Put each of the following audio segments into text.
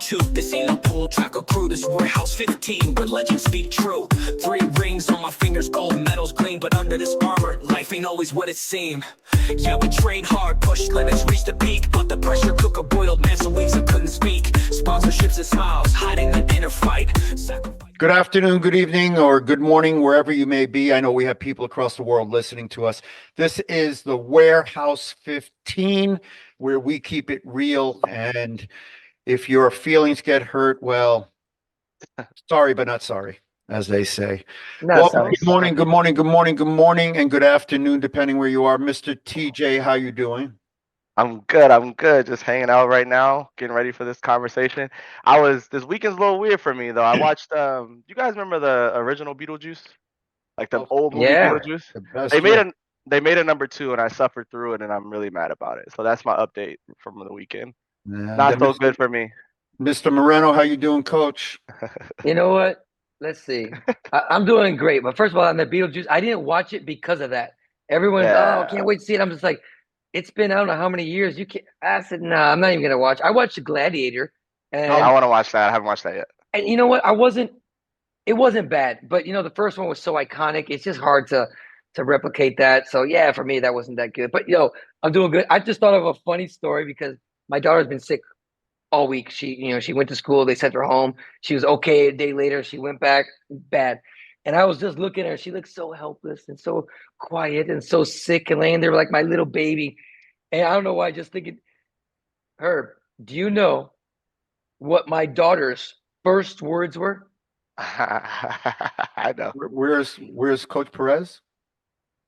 2. This ain't a pool track or crew, this warehouse 15, where legends speak true. 3 rings on my fingers, gold medals gleam, but under this armor, life ain't always what it seemed. Yeah, we train hard, push limits, reach the peak, but the pressure cooker boiled man so weeks I couldn't speak. Sponsorships and smiles, hiding the inner fight. Good afternoon, good evening, or good morning, wherever you may be. I know we have people across the world listening to us. This is the Warehouse 15, where we keep it real. And if your feelings get hurt, well, sorry, but not sorry, as they say. Well, good morning, good morning, good morning, good morning, and good afternoon, depending where you are. Mr. TJ, how you doing? I'm good. Just hanging out right now, getting ready for this conversation. This weekend's a little weird for me though. I watched you guys remember the original Beetlejuice? Like the old movie Beetlejuice? The best, They made a number 2 and I suffered through it and I'm really mad about it. So that's my update from the weekend. Not so good for me. Mr. Moreno, how you doing, coach? You know what? Let's see. I'm doing great. But first of all, on the Beetlejuice, I didn't watch it because of that. Everyone's, oh, can't wait to see it. I'm just like, it's been, I don't know how many years. I said, no, I'm not even going to watch. I watched Gladiator. And I want to watch that. I haven't watched that yet. And you know what? It wasn't bad. But, you know, the first one was so iconic. It's just hard to replicate that. So, yeah, for me, that wasn't that good. But, I'm doing good. I just thought of a funny story because my daughter's been sick all week. She went to school. They sent her home. She was okay. A day later, she went back bad. And I was just looking at her. She looked so helpless and so quiet and so sick and laying there like my little baby. And I don't know why, just thinking, Herb, do you know what my daughter's first words were? I know. Where's Coach Perez?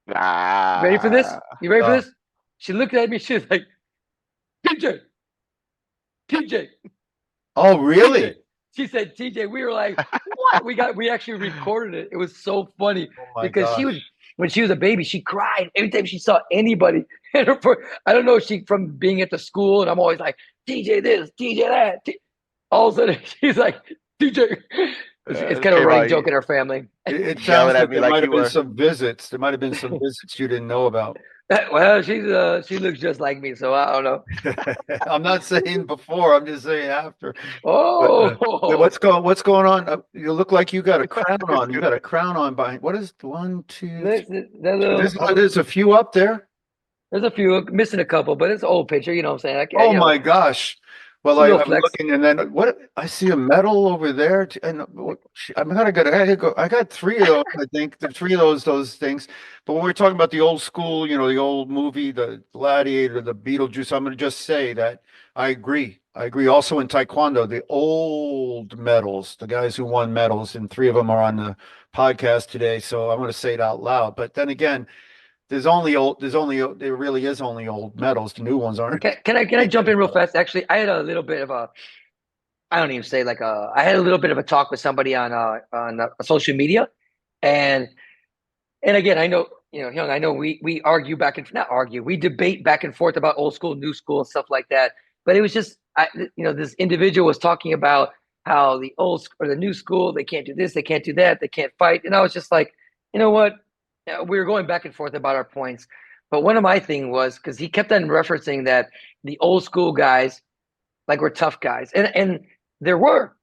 Ready for this? You ready for this? She looked at me. She was like, TJ. Oh, really? TJ. She said, TJ. We were like, what? We actually recorded it. It was so funny because when she was a baby, she cried every time she saw anybody. I don't know, she from being at the school, and I'm always like, TJ this, TJ that. All of a sudden, she's like, TJ. It's kind of a running joke in our family. It sounds like there might have been some visits. There might have been some visits you didn't know about. Well, she looks just like me, so I don't know. I'm not saying before. I'm just saying after. Oh, but, what's going on? You look like you got a crown on. You got a crown on behind. What is 1, 2? There's a few up there. There's a few missing a couple, but it's an old picture. You know what I'm saying? Oh my gosh. Well, I'm looking, and then what? I see a medal over there, and I got 3 of those. I think the 3 of those things. But when we're talking about the old school, the old movie, the Gladiator, the Beetlejuice, I'm going to just say that I agree. I agree. Also in Taekwondo, the old medals, the guys who won medals, and 3 of them are on the podcast today. So I'm going to say it out loud. But then again, there really is only old medals. The new ones aren't. Can I jump in real fast? Actually, I had a little bit of I had a little bit of a talk with somebody on social media, and again, I know, I know we argue we debate back and forth about old school, new school, and stuff like that. But it was just, this individual was talking about how the old or the new school, they can't do this, they can't do that, they can't fight, and I was just like, you know what? We were going back and forth about our points, but one of my thing was because he kept on referencing that the old school guys were tough guys, and there were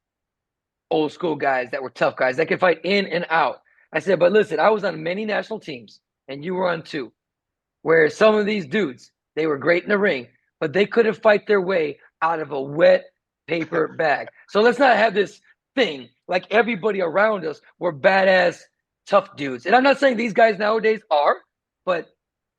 old school guys that were tough guys that could fight in and out. I said, but listen, I was on many national teams, and you were on 2, where some of these dudes, they were great in the ring, but they couldn't fight their way out of a wet paper bag. So let's not have this thing like everybody around us were badass tough dudes. And I'm not saying these guys nowadays are, but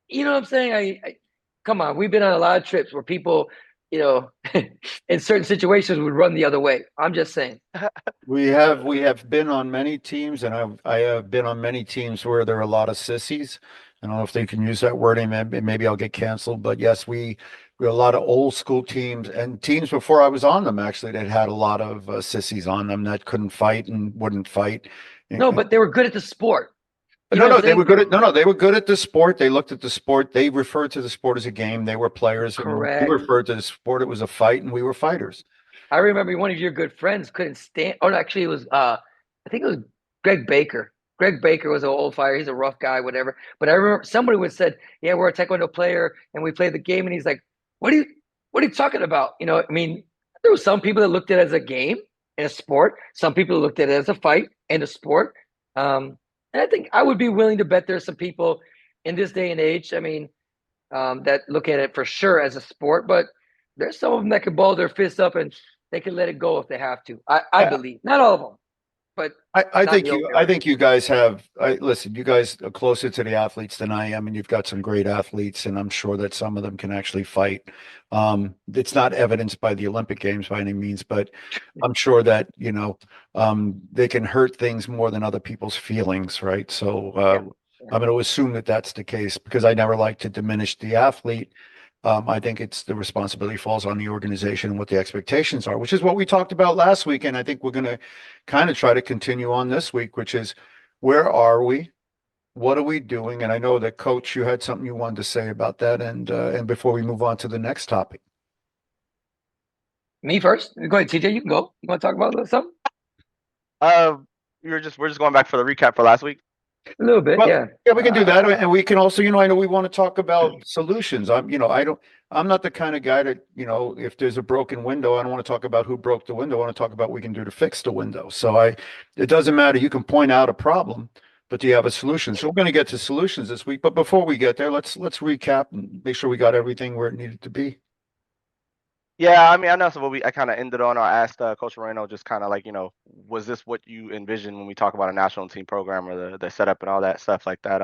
you know what I'm saying? I come on, we've been on a lot of trips where people, in certain situations would run the other way. I'm just saying. We have been on many teams, and I have been on many teams where there are a lot of sissies. I don't know if they can use that wording. Maybe I'll get canceled, but yes, we had a lot of old school teams, and teams before I was on them, actually, that had a lot of sissies on them that couldn't fight and wouldn't fight. No, but they were good at the sport. They were good at they were good at the sport. They looked at the sport. They referred to the sport as a game. They were players. Correct. We referred to the sport. It was a fight, and we were fighters. I remember one of your good friends couldn't stand. Oh, actually, it was I think it was Greg Baker. Greg Baker was an old fighter. He's a rough guy, whatever. But I remember somebody would said, "Yeah, we're a Taekwondo player, and we played the game." And he's like, "What are you talking about?" I mean, There were some people that looked at it as a game and a sport. Some people looked at it as a fight and a sport. And I think I would be willing to bet there's some people in this day and age, I mean, that look at it for sure as a sport, but there's some of them that can ball their fists up and they can let it go if they have to. I believe. Not all of them, but I think you guys have, listen, you guys are closer to the athletes than I am, and you've got some great athletes, and I'm sure that some of them can actually fight. It's not evidenced by the Olympic Games by any means, but I'm sure that, they can hurt things more than other people's feelings, right? So, I'm going to assume that that's the case because I never like to diminish the athlete. I think it's the responsibility falls on the organization and what the expectations are, which is what we talked about last week. And I think we're going to kind of try to continue on this week, which is where are we? What are we doing? And I know that Coach, you had something you wanted to say about that. And before we move on to the next topic. Me first? Go ahead, TJ, you can go. You want to talk about something? We're just going back for the recap for last week. A little bit, yeah. Yeah, we can do that. And we can also, I know we want to talk about solutions. I'm not the kind of guy that, if there's a broken window, I don't want to talk about who broke the window. I want to talk about what we can do to fix the window. So it doesn't matter. You can point out a problem, but do you have a solution? So we're going to get to solutions this week. But before we get there, let's recap and make sure we got everything where it needed to be. Yeah, I mean, I know. So I kind of ended on, I asked Coach Moreno just kind of like, was this what you envisioned when we talk about a national team program or the setup and all that stuff like that?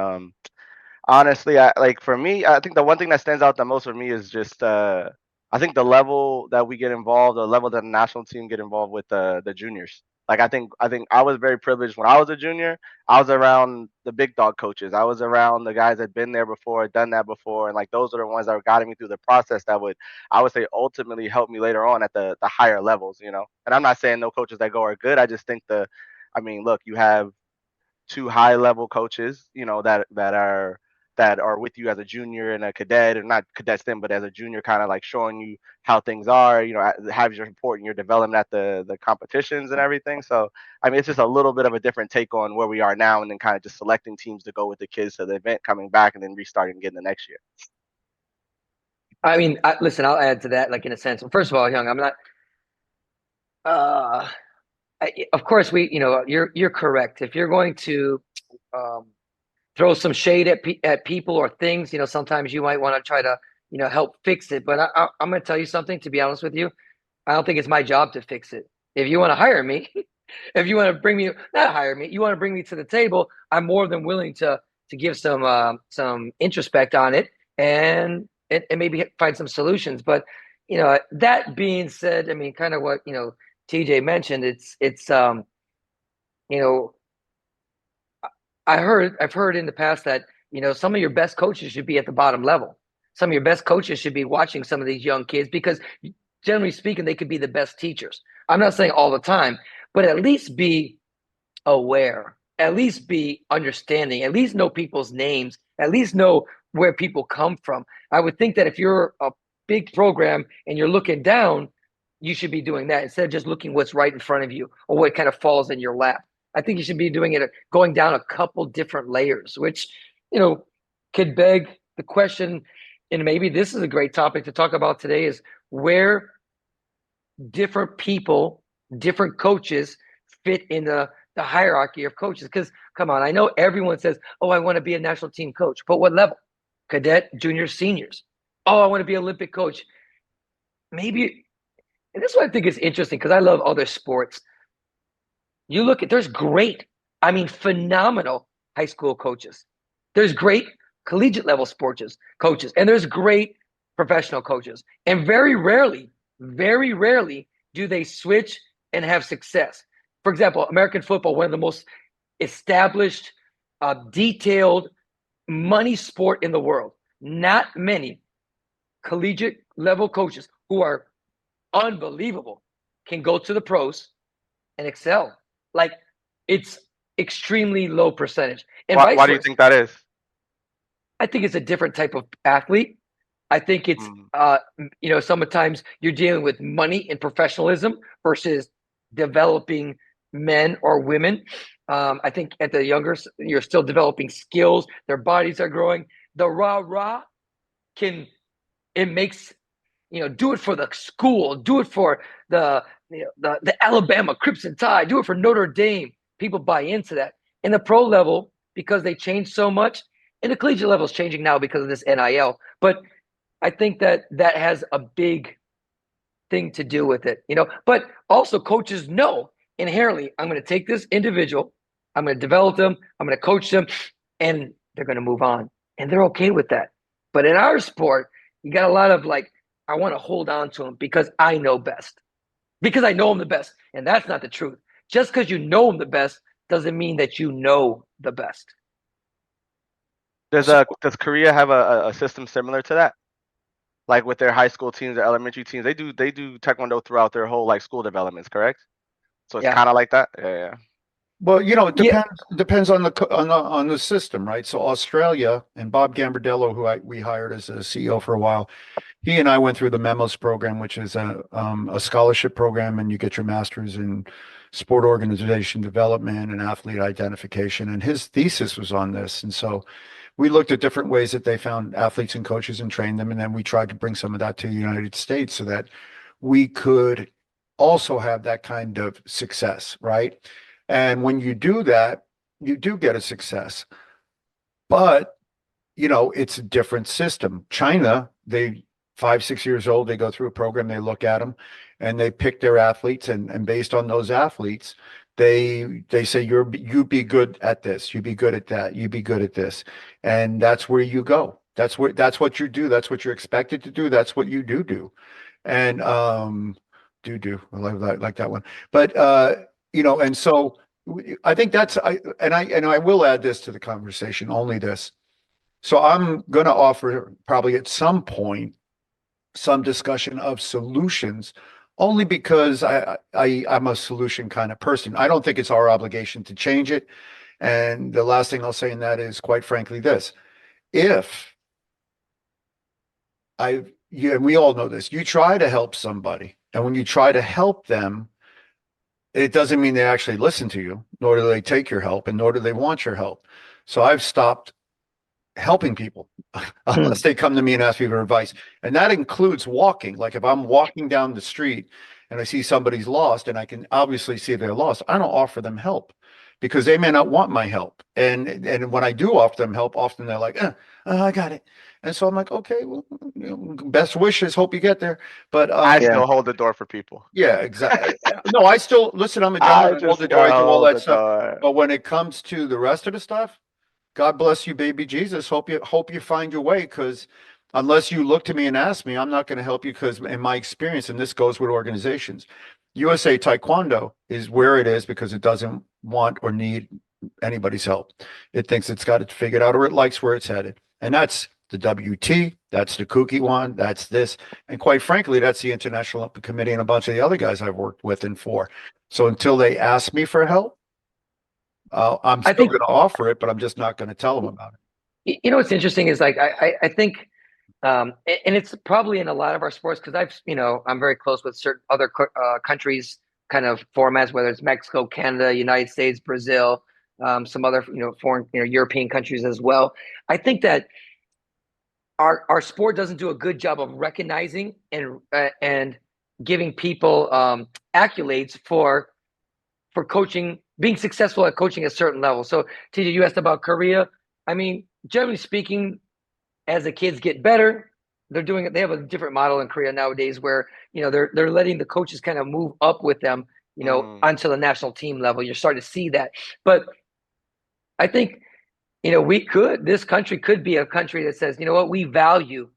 Honestly, for me, I think the one thing that stands out the most for me is just I think the level that we get involved, the level that the national team get involved with the juniors. Like I think I was very privileged when I was a junior. I was around the big dog coaches. I was around the guys that been there before, done that before, and like those are the ones that were guiding me through the process that would, I would say, ultimately help me later on at the higher levels. And I'm not saying no coaches that go are good. I just think look, you have two high level coaches, that are with you as a junior and a cadet, or not cadets then, but as a junior, kind of like showing you how things are, have your support and your development at the competitions and everything. So, I mean, it's just a little bit of a different take on where we are now, and then kind of just selecting teams to go with the kids to the event, coming back, and then restarting again the next year. I mean, listen, I'll add to that, like in a sense. First of all, Young, I'm not. Of course, you're correct. If you're going to throw some shade at people or things, sometimes you might want to try to, help fix it. But I'm going to tell you something, to be honest with you. I don't think it's my job to fix it. If you want to hire me, if you want to bring me, not hire me, you want to bring me to the table, I'm more than willing to give some introspect on it and maybe find some solutions. But, that being said, I mean, kind of what, TJ mentioned, I've heard in the past that, some of your best coaches should be at the bottom level. Some of your best coaches should be watching some of these young kids because generally speaking, they could be the best teachers. I'm not saying all the time, but at least be aware, at least be understanding, at least know people's names, at least know where people come from. I would think that if you're a big program and you're looking down, you should be doing that instead of just looking what's right in front of you or what kind of falls in your lap. I think you should be doing it, going down a couple different layers, which, could beg the question, and maybe this is a great topic to talk about today, is where different people, different coaches fit in the hierarchy of coaches. Because, come on, I know everyone says, oh, I want to be a national team coach, but what level? Cadet, juniors, seniors. Oh, I want to be Olympic coach. Maybe, and this is what I think is interesting because I love other sports. You look at, there's great, I mean, phenomenal high school coaches. There's great collegiate level sports coaches, and there's great professional coaches. And very rarely do they switch and have success. For example, American football, one of the most established, detailed money sport in the world. Not many collegiate level coaches who are unbelievable can go to the pros and excel. Like, it's extremely low percentage. And why do you think that is? I think it's a different type of athlete. I think it's, sometimes you're dealing with money and professionalism versus developing men or women. I think at the younger, you're still developing skills. Their bodies are growing. The rah-rah it makes, do it for the school, do it for the Alabama Crimson Tide, do it for Notre Dame. People buy into that. In the pro level, because they changed so much, and the collegiate level is changing now because of this NIL. But I think that has a big thing to do with it, But also, coaches know inherently, I'm going to take this individual, I'm going to develop them, I'm going to coach them, and they're going to move on, and they're okay with that. But in our sport, you got a lot of I want to hold on to them because I know best, because I know them the best, and that's not the truth. Just because you know them the best doesn't mean that you know the best. Does Korea have a system similar to that? Like with their high school teams, their elementary teams, they do Taekwondo throughout their whole school developments, correct? So it's kind of like that. Yeah. Well, it depends on the system, right? So Australia, and Bob Gambardello, who we hired as a CEO for a while, he and I went through the MEMOS program, which is a scholarship program, and you get your master's in sport organization development and athlete identification. And his thesis was on this. And so we looked at different ways that they found athletes and coaches and trained them. And then we tried to bring some of that to the United States so that we could also have that kind of success, right? And when you do that, you do get a success. But, it's a different system. China, 5-6 years old, they go through a program, they look at them, and they pick their athletes, and based on those athletes, they say you be good at this, you be good at that, you be good at this, and that's where you go. That's what you do. That's what you're expected to do. That's what you do. And do I like that one. But and so I think I will add this to the conversation. Only this. So I'm going to offer probably at some point some discussion of solutions, only because I'm a solution kind of person. I don't think it's our obligation to change it. And the last thing I'll say in that is, quite frankly, this: if and we all know this, you try to help somebody, and when you try to help them, it doesn't mean they actually listen to you, nor do they take your help, and nor do they want your help. So I've stopped helping people unless they come to me and ask me for advice. And that includes walking. Like if I'm walking down the street and I see somebody's lost and I can obviously see they're lost, I don't offer them help because they may not want my help. And when I do offer them help, often they're like, I got it. And so I'm like, okay, well, best wishes, hope you get there. But I still hold the door for people. Yeah, exactly. No, I still listen. I'm a gentleman. I hold the door. I do all that stuff. But when it comes to the rest of the stuff, God bless you, baby Jesus. Hope you find your way, because unless you look to me and ask me, I'm not going to help you, because in my experience, and this goes with organizations, USA Taekwondo is where it is because it doesn't want or need anybody's help. It thinks it's got it figured out, or it likes where it's headed. And that's the WT, that's the kooky one, that's this. And quite frankly, that's the International Olympic Committee and a bunch of the other guys I've worked with and for. So until they ask me for help, I'm still going to offer it, but I'm just not going to tell them about it. What's interesting is I think, and it's probably in a lot of our sports, because I'm very close with certain other countries, kind of formats, whether it's Mexico, Canada, United States, Brazil, some other foreign European countries as well. I think that our sport doesn't do a good job of recognizing and giving people accolades for coaching, being successful at coaching at a certain level. So TJ, you asked about Korea. I mean, generally speaking, as the kids get better, they have a different model in Korea nowadays where, they're letting the coaches kind of move up with them, onto the national team level. You're starting to see that. But I think, this country could be a country that says, we value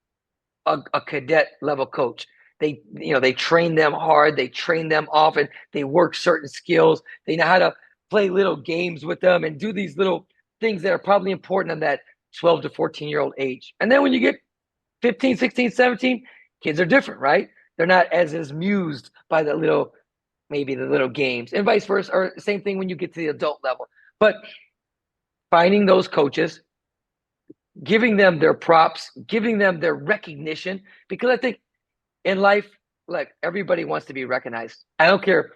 a cadet level coach. They train them hard. They train them often. They work certain skills. They know how to play little games with them and do these little things that are probably important in that 12 to 14-year-old age. And then when you get 15, 16, 17, kids are different, right? They're not as amused by the little games, and vice versa, or same thing when you get to the adult level. But finding those coaches, giving them their props, giving them their recognition, because I think in life, like, everybody wants to be recognized. I don't care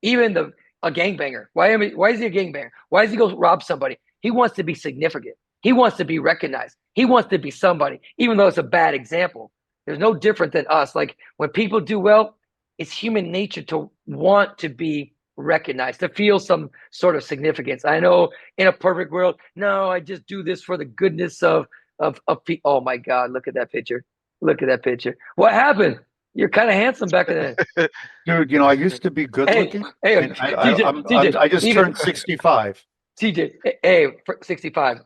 even a gangbanger. Why is he a gangbanger? Why does he go rob somebody? He wants to be significant. He wants to be recognized. He wants to be somebody, even though it's a bad example. There's no different than us. Like when people do well, it's human nature to want to be recognized, to feel some sort of significance. I know in a perfect world, no, I just do this for the goodness of people. Oh my God, look at that picture. Look at that picture. What happened? You're kind of handsome back then. Dude, I used to be good looking. Hey, And TJ, I just turned 65. TJ, hey, 65.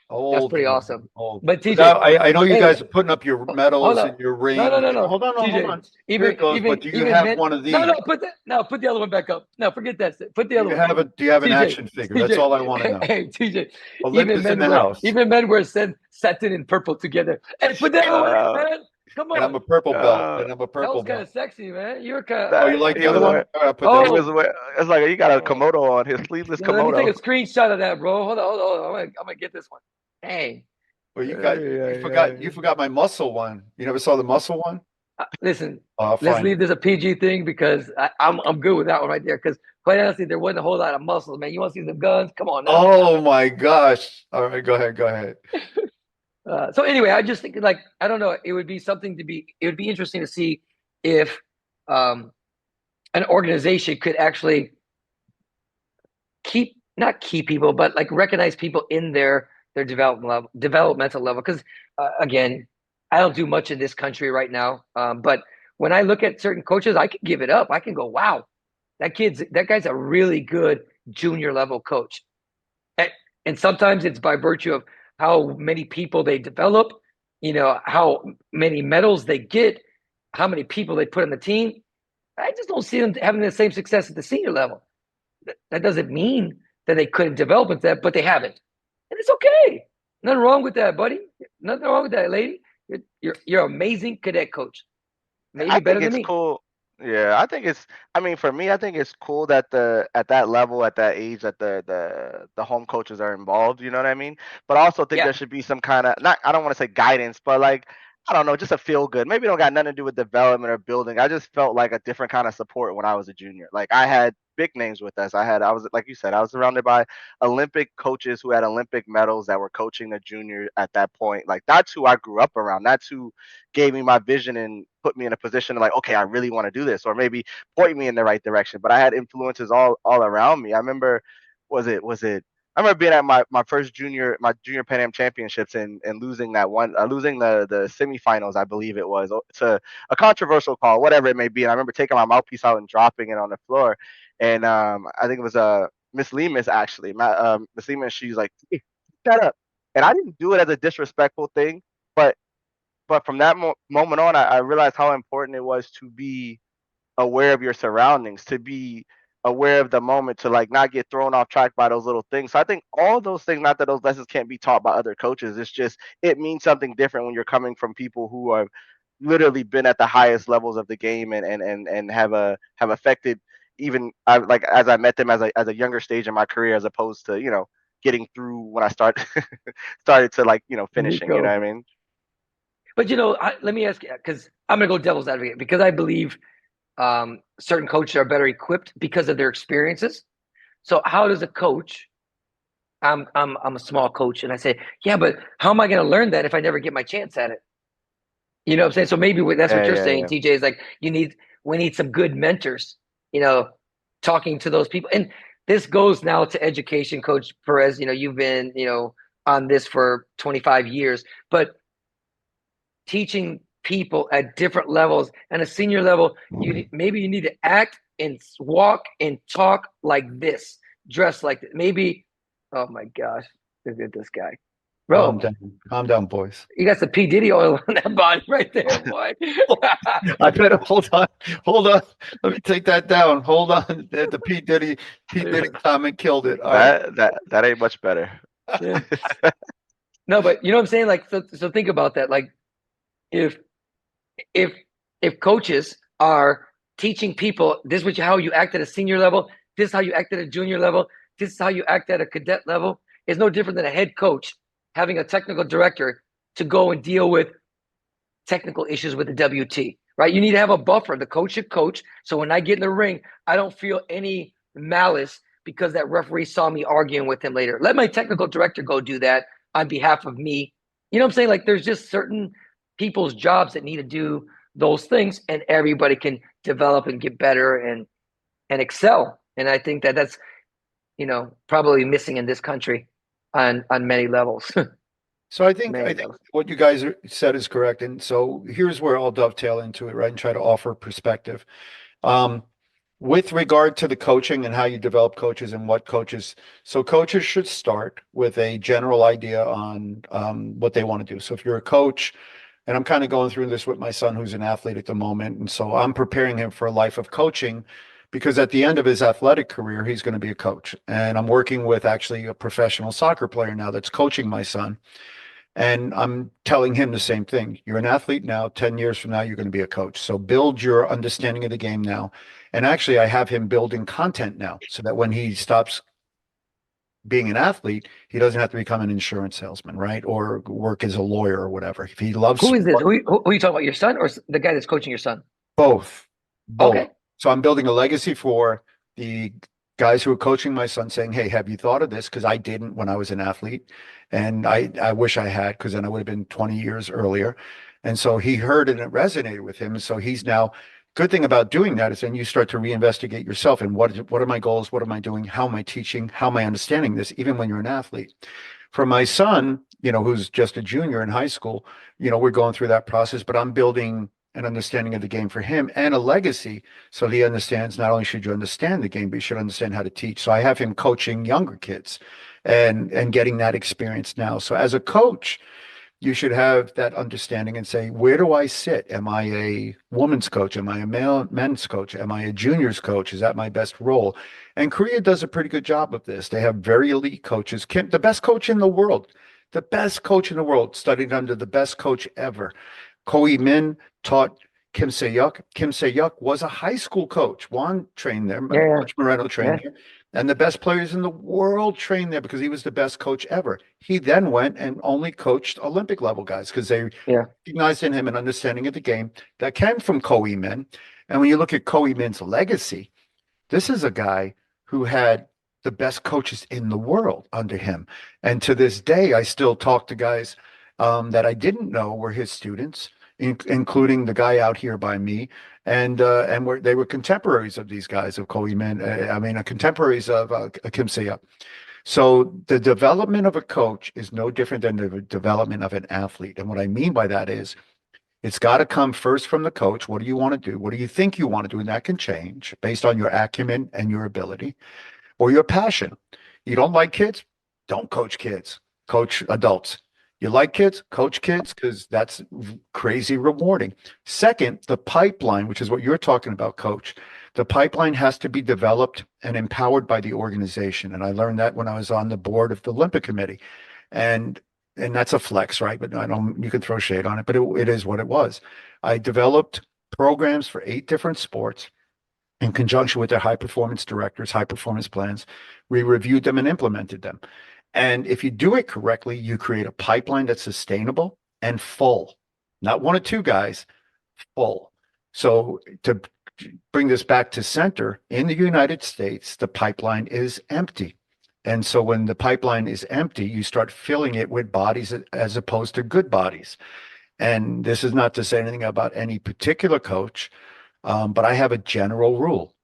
Old, That's pretty awesome. old. But TJ, Now, I know you hey, guys are putting up your hold medals up. and your No, rings. no. Hold on, TJ, hold on. Here even it goes. even But do you even have men, one of these? put the other one back up. No, forget that. Put the other one. Do you have an TJ, action figure? That's all I want to know. Hey, TJ, Olympus in the house. even men wear satin and purple together. Hey, put that on, man. Come on. And I'm a purple belt. And I'm a That purple was kind of belt. sexy, man. You're kind of. Oh, you like the other one? All right, put He that was it's like he got a komodo on, his sleeveless Let me take komodo. a screenshot of that, bro. Hold on. I'm gonna get this one. Hey. Well, you forgot my muscle one. You never saw the muscle one? Listen, Oh, let's fine. leave this a PG thing because I'm good with that one right there. Because quite honestly, there wasn't a whole lot of muscles, man. You want to see some guns? Come on now. Oh my gosh! All right, go ahead. So anyway, I just think like I don't know. It would be interesting to see if an organization could actually not keep people, but like recognize people in their developmental level. Because again, I don't do much in this country right now. But when I look at certain coaches, I can give it up. I can go, wow, that guy's a really good junior level coach. And sometimes it's by virtue of how many people they develop, how many medals they get, how many people they put on the team. I just don't see them having the same success at the senior level. That doesn't mean that they couldn't develop into that, but they haven't. And it's okay. Nothing wrong with that, buddy. Nothing wrong with that, lady. You're an amazing cadet coach. Maybe better than me. Cool. Yeah, for me, I think it's cool that at that level, at that age, that the home coaches are involved. You know what I mean? But I also think there should be some kind of I don't want to say guidance, but like I don't know, just a feel good. Maybe it don't got nothing to do with development or building. I just felt like a different kind of support when I was a junior. Like I had big names with us. I was like you said, I was surrounded by Olympic coaches who had Olympic medals that were coaching the junior at that point. Like that's who I grew up around. That's who gave me my vision and put me in a position to like, okay, I really want to do this, or maybe point me in the right direction. But I had influences all around me. I remember, I remember being at my first junior Pan Am championships and losing losing the semifinals, I believe it was, to a controversial call, whatever it may be. And I remember taking my mouthpiece out and dropping it on the floor. And I think it was Miss Lemus actually. Miss Lemus, she's like, hey, shut up. And I didn't do it as a disrespectful thing, but from that moment on, I realized how important it was to be aware of your surroundings, to be aware of the moment, to like not get thrown off track by those little things. So I think all those things, not that those lessons can't be taught by other coaches, it's just it means something different when you're coming from people who are literally been at the highest levels of the game and have affected even like as I met them as a younger stage in my career, as opposed to getting through when I started to like finishing. You know what I mean? But let me ask you, because I'm gonna go devil's advocate, because I believe certain coaches are better equipped because of their experiences. So how does a coach? I'm a small coach, and I say, yeah, but how am I going to learn that if I never get my chance at it? You know what I'm saying? So maybe that's what you're saying, TJ, is like we need some good mentors. Talking to those people, and this goes now to education, Coach Perez. You've been on this for 25 years, but teaching people at different levels and a senior level, maybe you need to act and walk and talk like this, dress like this. Maybe, oh my gosh, look at this guy, bro. Calm down, boys. You got some P Diddy oil on that body right there, boy. I better hold on. Let me take that down. Hold on. The P Diddy comment killed it. That ain't much better. Yeah. No, but you know what I'm saying? Like, so think about that. Like, if coaches are teaching people, this is how you act at a senior level, this is how you act at a junior level, this is how you act at a cadet level, it's no different than a head coach having a technical director to go and deal with technical issues with the WT, right? You need to have a buffer. The coach should coach. So when I get in the ring, I don't feel any malice because that referee saw me arguing with him later. Let my technical director go do that on behalf of me. You know what I'm saying? Like there's just certain people's jobs that need to do those things, and everybody can develop and get better and excel. And I think that that's, probably missing in this country on many levels. So I think what you guys said is correct. And so here's where I'll dovetail into it, right? And try to offer perspective. With regard to the coaching and how you develop coaches and what coaches, so coaches should start with a general idea on what they want to do. So if you're a coach, and I'm kind of going through this with my son, who's an athlete at the moment, and so I'm preparing him for a life of coaching, because at the end of his athletic career, he's going to be a coach. And I'm working with actually a professional soccer player now that's coaching my son. And I'm telling him the same thing. You're an athlete now, 10 years from now, you're going to be a coach. So build your understanding of the game now. And actually, I have him building content now so that when he stops being an athlete, he doesn't have to become an insurance salesman, right? Or work as a lawyer or whatever. If he loves Who is this? Who are you talking about? Your son or the guy that's coaching your son? Both. Okay. So I'm building a legacy for the guys who are coaching my son, saying, hey, have you thought of this? Because I didn't when I was an athlete. And I wish I had, because then I would have been 20 years earlier. And so he heard it and it resonated with him. And so he's now, good thing about doing that is then you start to reinvestigate yourself and what are my goals? What am I doing? How am I teaching? How am I understanding this, even when you're an athlete? For my son, who's just a junior in high school, we're going through that process, but I'm building an understanding of the game for him and a legacy. So he understands not only should you understand the game, but you should understand how to teach. So I have him coaching younger kids and getting that experience now. So as a coach, you should have that understanding and say, where do I sit? Am I a woman's coach? Am I a men's coach? Am I a juniors coach? Is that my best role? And Korea does a pretty good job of this. They have very elite coaches. Kim, the best coach in the world, studied under the best coach ever. Ko Min taught Kim Se-hyuk. Kim Se-hyuk was a high school coach. Juan trained there. Coach Moreno trained there. And the best players in the world trained there because he was the best coach ever. He then went and only coached Olympic level guys because they recognized in him an understanding of the game that came from Ko Min. And when you look at Ko Min's legacy, this is a guy who had the best coaches in the world under him. And to this day, I still talk to guys that I didn't know were his students, including the guy out here by me. And they were contemporaries of these guys, of Ko Min, contemporaries of Kim Se-hyuk. So the development of a coach is no different than the development of an athlete. And what I mean by that is it's got to come first from the coach. What do you want to do? What do you think you want to do? And that can change based on your acumen and your ability or your passion. You don't like kids? Don't coach kids. Coach adults. You like kids? Coach kids, because that's crazy rewarding. Second, the pipeline, which is what you're talking about, Coach. The pipeline has to be developed and empowered by the organization. And I learned that when I was on the board of the Olympic Committee. And that's a flex, right? But you can throw shade on it, but it is what it was. I developed programs for 8 different sports in conjunction with their high performance directors, high performance plans. We reviewed them and implemented them. And if you do it correctly, you create a pipeline that's sustainable and full, not 1 or 2 guys, full. So to bring this back to center, in the United States, the pipeline is empty. And so when the pipeline is empty, you start filling it with bodies as opposed to good bodies. And this is not to say anything about any particular coach, but I have a general rule.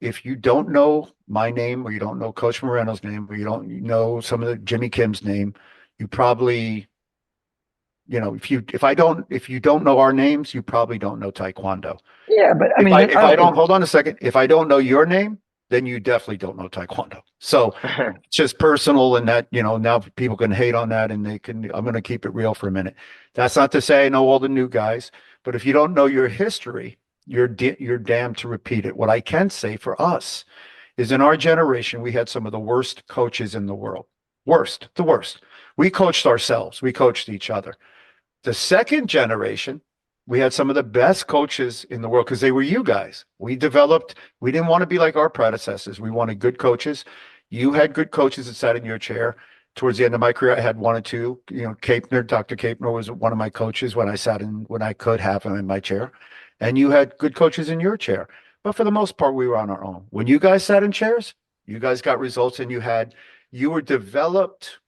If you don't know my name, or you don't know Coach Moreno's name, or you don't know some of the Jimmy Kim's name, you probably, if you don't know our names, you probably don't know Taekwondo. Yeah, but hold on a second. If I don't know your name, then you definitely don't know Taekwondo. So it's just personal, and that, now people can hate on that, and I'm going to keep it real for a minute. That's not to say I know all the new guys, but if you don't know your history, you're damned to repeat it. What I can say for us is in our generation, we had some of the worst coaches in the world. The worst. We coached ourselves. We coached each other. The second generation, we had some of the best coaches in the world because they were you guys. We didn't want to be like our predecessors. We wanted good coaches. You had good coaches that sat in your chair. Towards the end of my career, I had 1 or 2. Dr. Kapner was one of my coaches when I could have him in my chair. And you had good coaches in your chair. But for the most part, we were on our own. When you guys sat in chairs, you guys got results, and you were developed.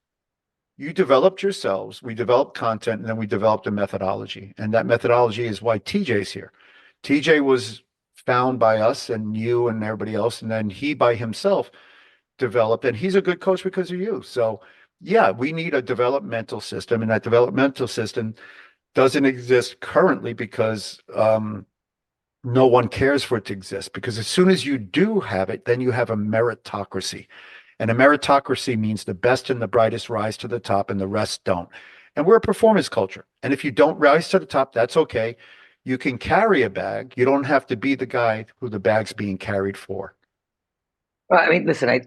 You developed yourselves, we developed content, and then we developed a methodology. And that methodology is why TJ's here. TJ was found by us and you and everybody else, and then he by himself developed, and he's a good coach because of you. So yeah, we need a developmental system, and that developmental system doesn't exist currently because no one cares for it to exist. Because as soon as you do have it, then you have a meritocracy. And a meritocracy means the best and the brightest rise to the top and the rest don't. And we're a performance culture. And if you don't rise to the top, that's okay. You can carry a bag. You don't have to be the guy who the bag's being carried for. Well, I mean, listen, I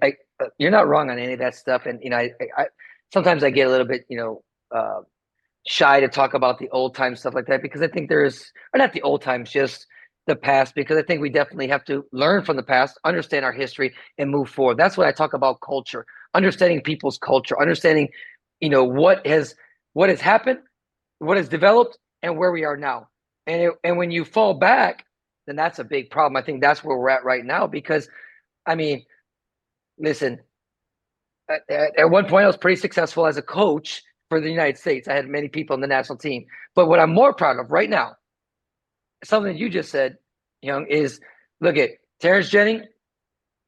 you're not wrong on any of that stuff. And, I sometimes I get a little bit, shy to talk about the old time stuff like that, because I think or not the old times, just the past, because I think we definitely have to learn from the past, understand our history, and move forward. That's what I talk about: culture, understanding people's culture, understanding, what has happened, what has developed, and where we are now. And when you fall back, then that's a big problem. I think that's where we're at right now, because, I mean, listen, at one point I was pretty successful as a coach for the United States. I had many people in the national team. But what I'm more proud of right now, something that you just said, is look at Terrence Jennings,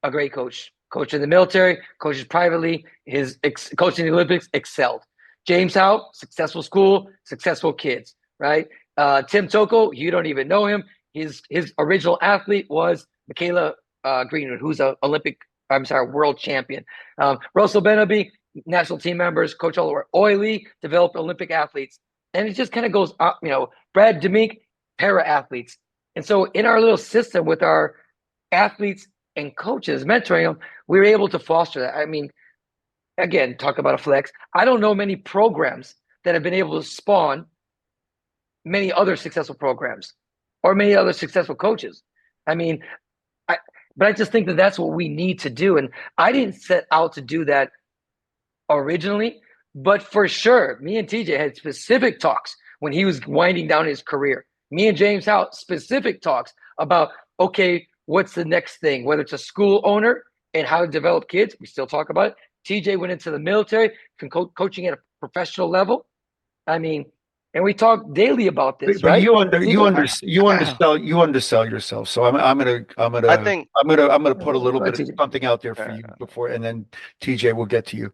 a great coach in the military, coaches privately, his coaching in the Olympics, excelled. James Howe, successful school, successful kids, right? Tim Toko, you don't even know him. His original athlete was Michaela Greenwood, who's a world champion. Russell Benaby, national team members, coach all over. Oily developed Olympic athletes. And it just kind of goes up, Brad Demink, para athletes. And so in our little system with our athletes and coaches, mentoring them, we were able to foster that. I mean, again, talk about a flex. I don't know many programs that have been able to spawn many other successful programs or many other successful coaches. I mean, but I just think that that's what we need to do. And I didn't set out to do that originally, but for sure, me and TJ had specific talks when he was winding down his career. Me and James Howe, specific talks about, okay, what's the next thing, whether it's a school owner and how to develop kids. We still talk about it. TJ went into the military, coaching at a professional level. I mean, and we talk daily about this, but right? You undersell yourself. So I'm gonna put a little bit of something out there for you before, and then TJ will get to you.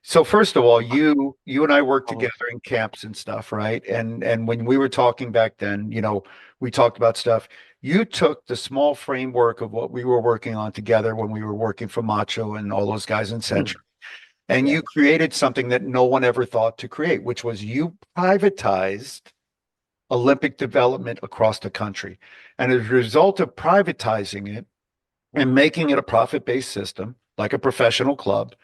So first of all, you and I worked together in camps and stuff, right? And when we were talking back then, we talked about stuff. You took the small framework of what we were working on together when we were working for Macho and all those guys in Century. And you created something that no one ever thought to create, which was you privatized Olympic development across the country. And as a result of privatizing it and making it a profit-based system, like a professional club,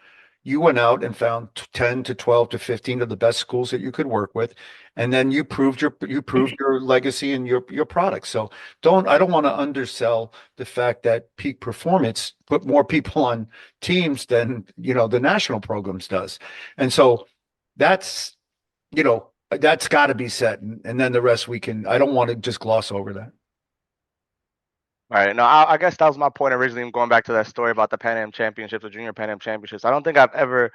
you went out and found 10 to 12 to 15 of the best schools that you could work with. And then you proved your legacy and your product. So I don't want to undersell the fact that Peak Performance put more people on teams than, the national programs does. And so that's got to be said. And then the rest I don't want to just gloss over that. All right. No, I guess that was my point originally. I'm going back to that story about the Pan Am Championships, the Junior Pan Am Championships. I don't think I've ever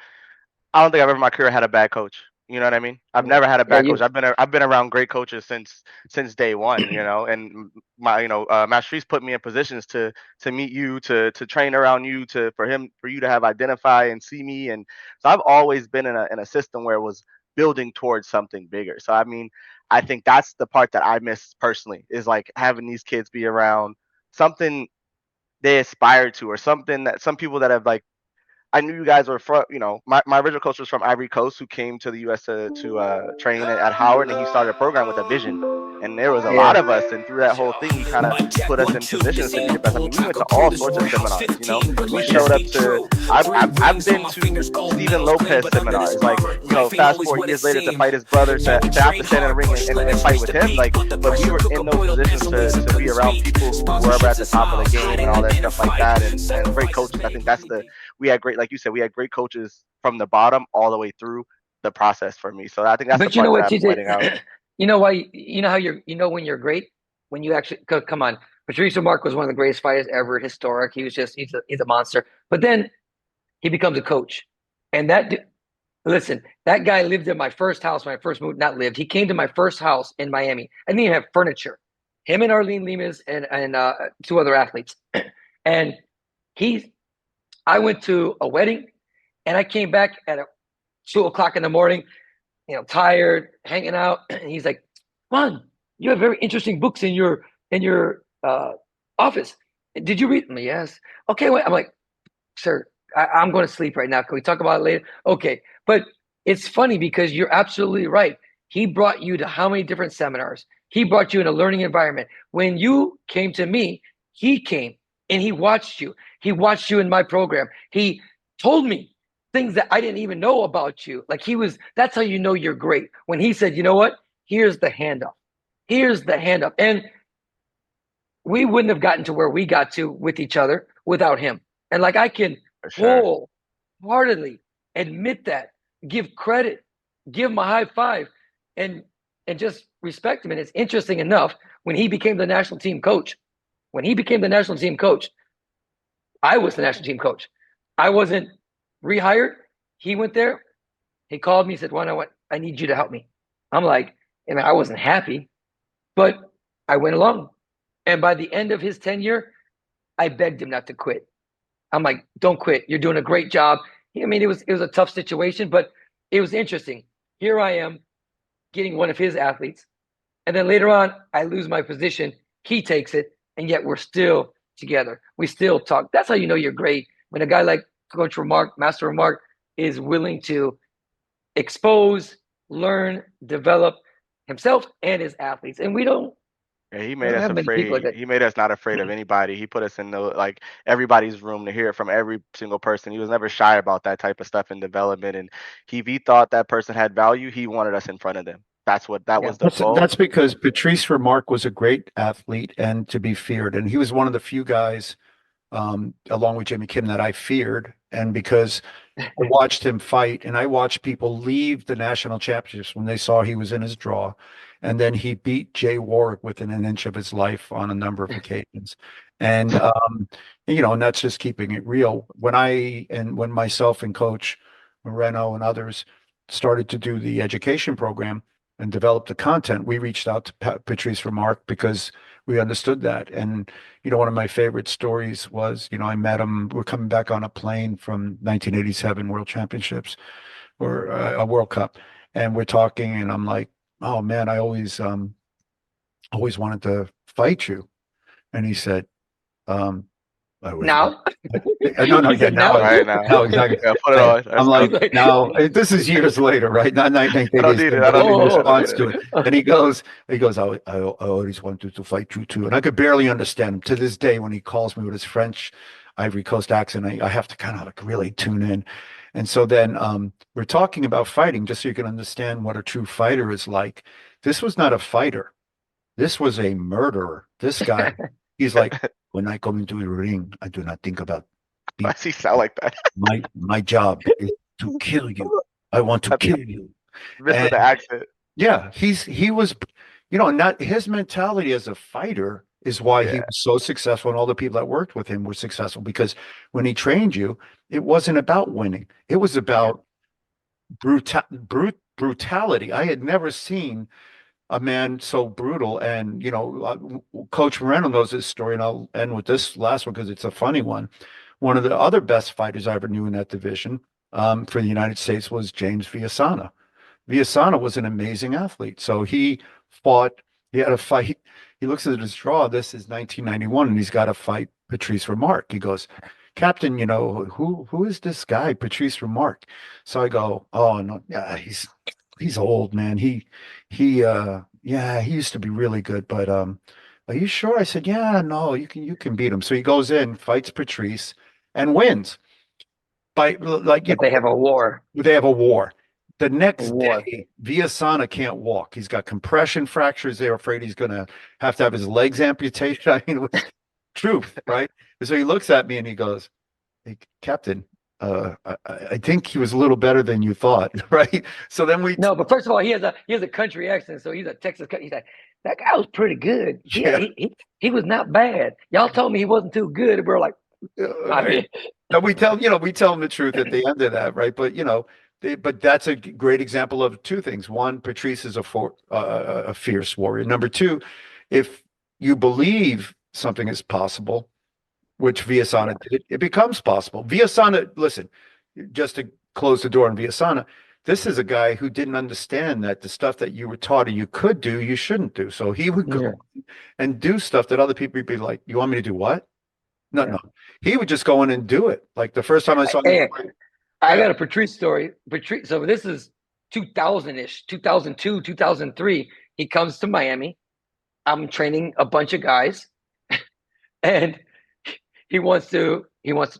in my career had a bad coach. You know what I mean? I've never had a bad coach. I've been around great coaches since day one. And my Master Reese put me in positions to meet you, to train around you, for you to have identify and see me. And so I've always been in a system where it was building towards something bigger. So I mean, I think that's the part that I miss personally, is like having these kids be around something they aspire to, or something that some people that have like, I knew you guys were from, my original coach was from Ivory Coast, who came to the U.S. to train at Howard, and he started a program with a vision. And there was a lot of us, and through that whole thing, he kind of put us in positions to be the best. I mean, we went to all sorts of seminars, We showed up to, I've been to Stephen Lopez seminars, like, fast forward years later to fight his brother, to have to stand in the ring and fight with him, like, but we were in those positions to be around people who were at the top of the game and all that stuff like that, and great coaches. I think we had great, like you said, we had great coaches from the bottom all the way through the process for me. So I think that's the part that I'm pointing out. You know why? You know how when you're great, when you actually come on. Patrice O'Mark was one of the greatest fighters ever, historic. He was he's a monster. But then he becomes a coach, and that Listen, that guy lived in my first house when I first moved. Not lived. He came to my first house in Miami. I didn't even have furniture. Him and Arlene Lemus and two other athletes. And I went to a wedding, and I came back at 2 o'clock in the morning, tired, hanging out. And he's like, "Come on, you have very interesting books in your office. Did you read them?" Yes. Okay, wait. I'm like, "Sir, I'm going to sleep right now. Can we talk about it later?" Okay. But it's funny because you're absolutely right. He brought you to how many different seminars? He brought you in a learning environment. When you came to me, he came and he watched you. He watched you in my program. He told me things that I didn't even know about you. Like that's how you know you're great. When he said, "You know what? Here's the handoff. Here's the handoff." And we wouldn't have gotten to where we got to with each other without him. And like I can wholeheartedly admit that, give credit, give him a high five, and just respect him. And it's interesting enough, when he became the national team coach, I was the national team coach. I wasn't rehired. He went there. He called me, said, I need you to help me. I'm like, and I wasn't happy, but I went along. And by the end of his tenure, I begged him not to quit. I'm like, "Don't quit. You're doing a great job." I mean, it was a tough situation, but it was interesting. Here I am getting one of his athletes. And then later on, I lose my position. He takes it. And yet we're still together. We still talk. That's how you know you're great. When a guy like Coach Remark, Master Remark, is willing to expose, learn, develop himself and his athletes. And we don't. Yeah, he made us afraid. He made us not afraid of anybody. He put us in everybody's room to hear it from every single person. He was never shy about that type of stuff in development. And if he thought that person had value, he wanted us in front of them. That was the goal. That's because Patrice Remarque was a great athlete and to be feared. And he was one of the few guys, along with Jimmy Kim, that I feared. And because I watched him fight, and I watched people leave the national championships when they saw he was in his draw. And then he beat Jay Warwick within an inch of his life on a number of occasions. And, and that's just keeping it real. When myself and Coach Moreno and others started to do the education program and develop the content, we reached out to Patrice Remarque because we understood that. And, one of my favorite stories was, I met him. We're coming back on a plane from 1987 World Championships or a World Cup. And we're talking, and I'm like, "Oh man, I always wanted to fight you." And he said, now? No, exactly. Yeah, put it on. I'm like, now this is years later, right? Not I don't need it. I don't need response to it. And he goes, I always wanted to fight you too. And I could barely understand him to this day when he calls me with his French Ivory Coast accent. I have to kind of really tune in. And so then we're talking about fighting, just so you can understand what a true fighter is like. This was not a fighter. This was a murderer. This guy, he's like, "When I come into the ring, I do not think about." Why does he sound like that? My job is to kill you. I want to kill you. Missing the accent. Yeah, he was, not his mentality as a fighter is why he was so successful, and all the people that worked with him were successful, because when he trained you, it wasn't about winning. It was about brutality. I had never seen a man so brutal. And, Coach Moreno knows this story, and I'll end with this last one because it's a funny one. One of the other best fighters I ever knew in that division for the United States was James Villasana. Villasana was an amazing athlete. So he had a fight. He looks at his draw. This is 1991, and he's got to fight Patrice Remarque. He goes, "Captain, who is this guy, Patrice Remarque?" So I go, "Oh no, yeah, he's old, man. He used to be really good, but are you sure?" I said, "Yeah, no, you can beat him." So he goes in, fights Patrice, and wins. They have a war. They have a war. The next day, Villasana can't walk. He's got compression fractures. They're afraid he's going to have his legs amputated. I mean, it was truth, right? And so he looks at me and he goes, "Hey, Captain, I think he was a little better than you thought," right? So then no, but first of all, he has a country accent, so he's a Texas. He's like, "That guy was pretty good. Yeah, he was not bad. Y'all told me he wasn't too good." And we're like, no, we tell him the truth at the end of that, right? But But that's a great example of two things. One, Patrice is a fierce warrior. Number two, if you believe something is possible, which Viasana did, it becomes possible. Viasana, listen, just to close the door on Viasana, this is a guy who didn't understand that the stuff that you were taught or you could do, you shouldn't do. So he would go and do stuff that other people would be like, you want me to do what? No, no. He would just go in and do it. Like the first time I saw him. I got a Patrice story. Patrice, so this is 2000-ish, 2002, 2003. He comes to Miami. I'm training a bunch of guys, and he wants to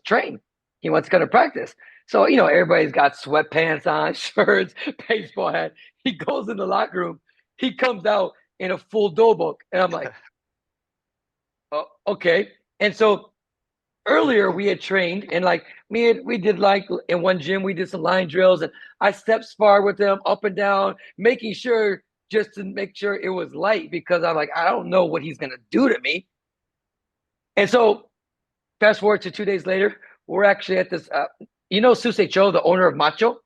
train. He wants to go to practice. So, everybody's got sweatpants on, shirts, baseball hat. He goes in the locker room. He comes out in a full dobok. And I'm like, oh, okay. And so earlier we had trained, and like we did like in one gym, we did some line drills, and I step spar with them up and down, making sure just to make sure it was light, because I'm like, I don't know what he's going to do to me. And so fast forward to 2 days later, we're actually at this, Susei Cho, the owner of Macho,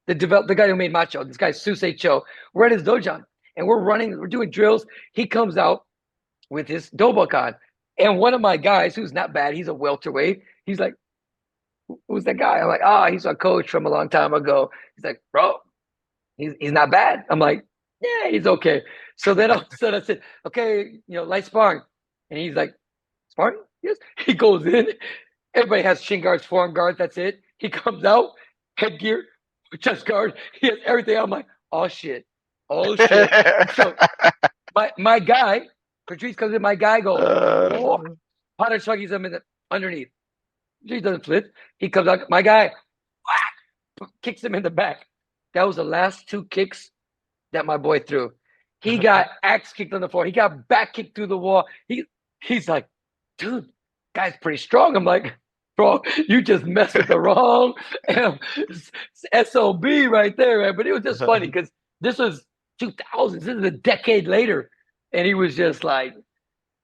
the guy who made Macho, this guy's Susei Cho. We're at his dojo, and we're doing drills. He comes out with his dobok on. And one of my guys, who's not bad, he's a welterweight. He's like, who's that guy? I'm like, he's our coach from a long time ago. He's like, bro, he's not bad. I'm like, yeah, he's okay. So then all of a sudden I said, okay, light sparring. And he's like, sparring? Yes. He goes in. Everybody has shin guards, forearm guards. That's it. He comes out, headgear, chest guard. He has everything. I'm like, oh shit. So my guy, Patrice comes in, my guy goes, powder chuggies him underneath. He doesn't flip. He comes out, my guy, whack, kicks him in the back. That was the last two kicks that my boy threw. He got axe kicked on the floor. He got back kicked through the wall. He's like, dude, guy's pretty strong. I'm like, bro, you just messed with the wrong SOB right there, man. But it was just funny because this was 2000s. This is a decade later. And he was just like,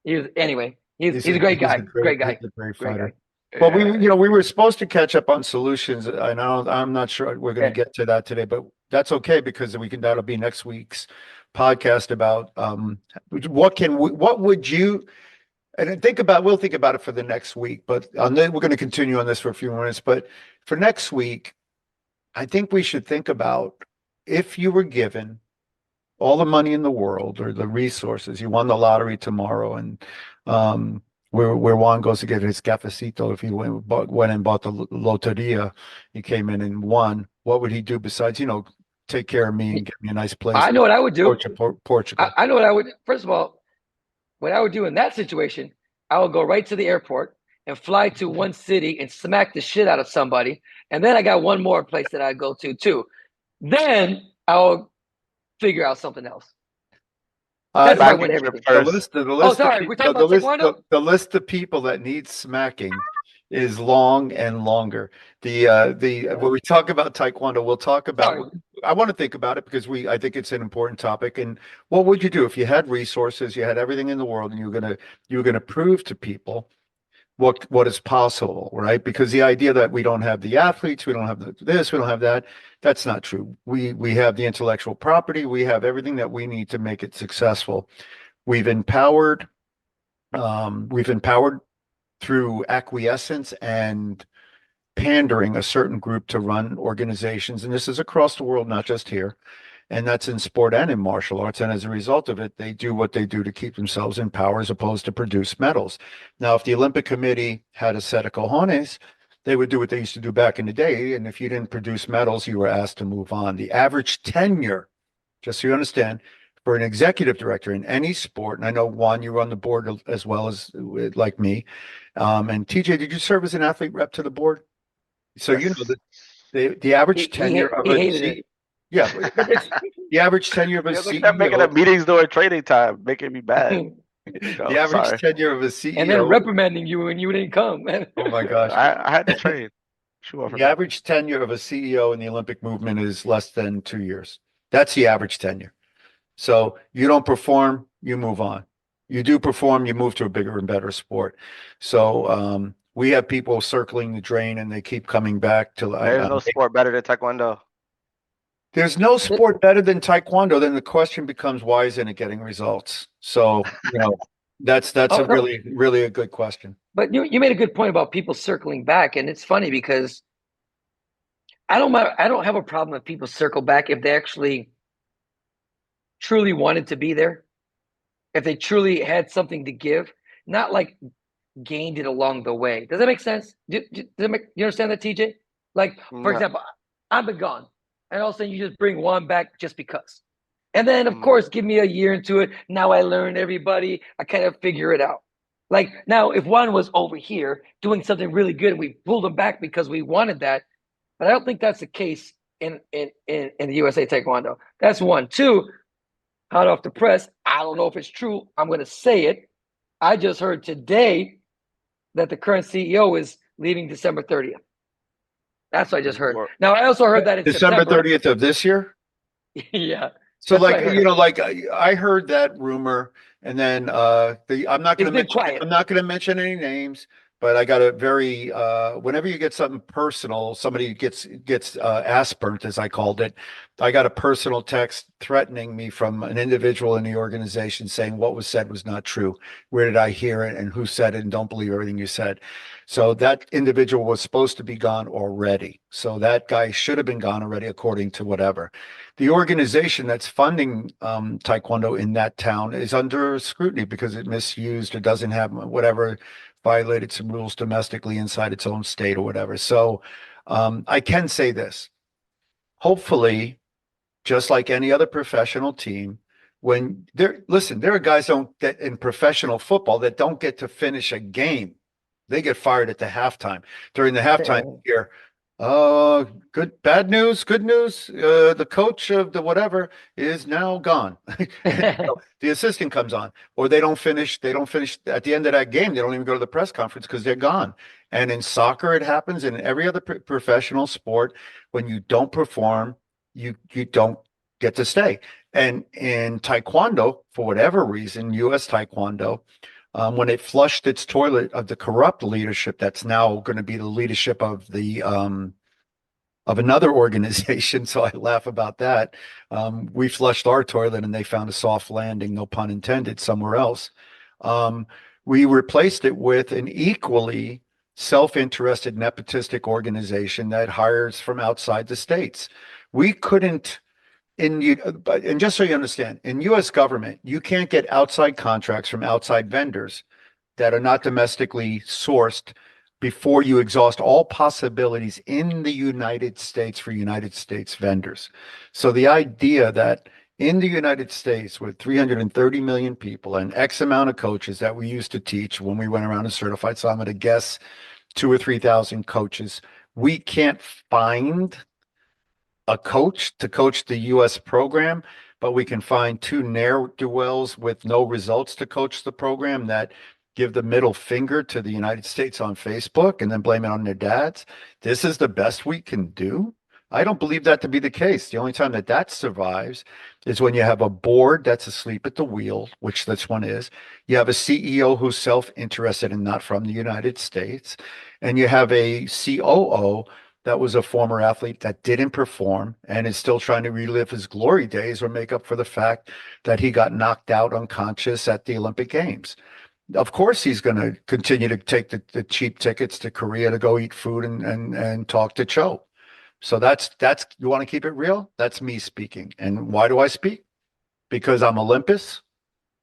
he's a great guy. Great guy. He's a great fighter. Well, we were supposed to catch up on solutions, and I'm not sure we're going to get to that today, but that's okay because that'll be next week's podcast about what would you, and we'll think about it for the next week, but we're going to continue on this for a few minutes. But for next week, I think we should think about if you were given all the money in the world or the resources, you won the lottery tomorrow, and where Juan goes to get his cafecito, if he went and bought the loteria, he came in and won, what would he do besides, take care of me and get me a nice place? I know what I would do. Portugal. I know what I would. First of all, what I would do in that situation, I would go right to the airport and fly to one city and smack the shit out of somebody. And then I got one more place that I'd go to too. Then I'll figure out something else. That's why I win everything. The list of people that need smacking is long and longer. When we talk about Taekwondo, we'll talk about. I want to think about it because I think it's an important topic. And what would you do if you had resources, you had everything in the world, and you were gonna prove to people what is possible, right? Because the idea that we don't have the athletes, we don't have this, we don't have that, that's not true. We have the intellectual property, we have everything that we need to make it successful. We've empowered through acquiescence and pandering a certain group to run organizations, and this is across the world, not just here. And that's in sport and in martial arts. And as a result of it, they do what they do to keep themselves in power as opposed to produce medals. Now, if the Olympic Committee had a set of cojones, they would do what they used to do back in the day. And if you didn't produce medals, you were asked to move on. The average tenure, just so you understand, for an executive director in any sport, and I know, Juan, you were on the board as well as like me. And TJ, did you serve as an athlete rep to the board? So yes. The average tenure of a yeah, the average tenure of a CEO. Making up meetings during training time, making me bad. The average tenure of a CEO, and then reprimanding you when you didn't come. Oh my gosh, I had to train. The average tenure of a CEO in the Olympic movement is less than 2 years. That's the average tenure. So you don't perform, you move on. You do perform, you move to a bigger and better sport. So we have people circling the drain, and they keep coming back to. There's no sport better than Taekwondo. There's no sport better than Taekwondo. Then the question becomes, why isn't it getting results? So, that's a really a good question. But you made a good point about people circling back, and it's funny because I don't have a problem if people circle back if they actually truly wanted to be there, if they truly had something to give, not like gained it along the way. Does that make sense? You understand that, TJ? Like, for example, I've been gone, and all of a sudden you just bring one back just because. And then, of course, give me a year into it. Now I learn everybody. I kind of figure it out. Like, now, if one was over here doing something really good, and we pulled them back because we wanted that. But I don't think that's the case in the USA Taekwondo. That's one. Two, hot off the press, I don't know if it's true. I'm going to say it. I just heard today that the current CEO is leaving December 30th. That's what I just heard. Now, I also heard that in December 30th of this year? Yeah. So I heard that rumor, and then I'm not going to mention any names, but I got a very whenever you get something personal, somebody gets ass burnt, as I called it. I got a personal text threatening me from an individual in the organization saying what was said was not true. Where did I hear it, and who said it, and don't believe everything you said. So that individual was supposed to be gone already. So that guy should have been gone already, according to whatever. The organization that's funding Taekwondo in that town is under scrutiny because it misused or doesn't have whatever, violated some rules domestically inside its own state or whatever. So I can say this. Hopefully, just like any other professional team, there are guys in professional football that don't get to finish a game. They get fired at the halftime. During the halftime here, bad news, good news. The coach of the whatever is now gone. The assistant comes on, or they don't finish at the end of that game. They don't even go to the press conference because they're gone. And in soccer, it happens. In every other professional sport, when you don't perform, you don't get to stay. And in Taekwondo, for whatever reason, US Taekwondo, when it flushed its toilet of the corrupt leadership, that's now going to be the leadership of the of another organization. So I laugh about that. We flushed our toilet, and they found a soft landing, no pun intended, somewhere else. We replaced it with an equally self-interested, nepotistic organization that hires from outside the states. We couldn't. And just so you understand, in U.S. government, you can't get outside contracts from outside vendors that are not domestically sourced before you exhaust all possibilities in the United States for United States vendors. So the idea that in the United States, with 330 million people and X amount of coaches that we used to teach when we went around and certified, so I'm going to guess 2,000 or 3,000 coaches, we can't find a coach to coach the U.S. program, but we can find two ne'er-do-wells with no results to coach the program that give the middle finger to the United States on Facebook and then blame it on their dads. This is the best we can do. I don't believe that to be the case. The only time that survives is when you have a board that's asleep at the wheel, which this one is. You have a CEO who's self-interested and not from the United States. And you have a COO that was a former athlete that didn't perform and is still trying to relive his glory days or make up for the fact that he got knocked out unconscious at the Olympic Games. Of course, he's going to continue to take the cheap tickets to Korea to go eat food and talk to Cho. So that's you want to keep it real? That's me speaking. And why do I speak? Because I'm Olympus,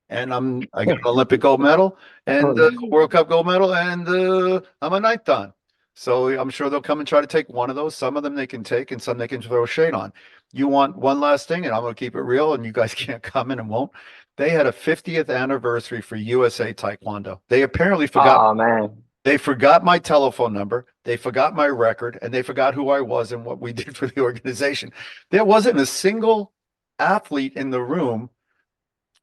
and I got an Olympic gold medal and World Cup gold medal, and I'm a ninth dan. So I'm sure they'll come and try to take one of those. Some of them they can take, and some they can throw shade on. You want one last thing, and I'm going to keep it real, and you guys can't comment and won't. They had a 50th anniversary for USA Taekwondo. They apparently forgot. Oh, man. They forgot my telephone number. They forgot my record, and they forgot who I was and what we did for the organization. There wasn't a single athlete in the room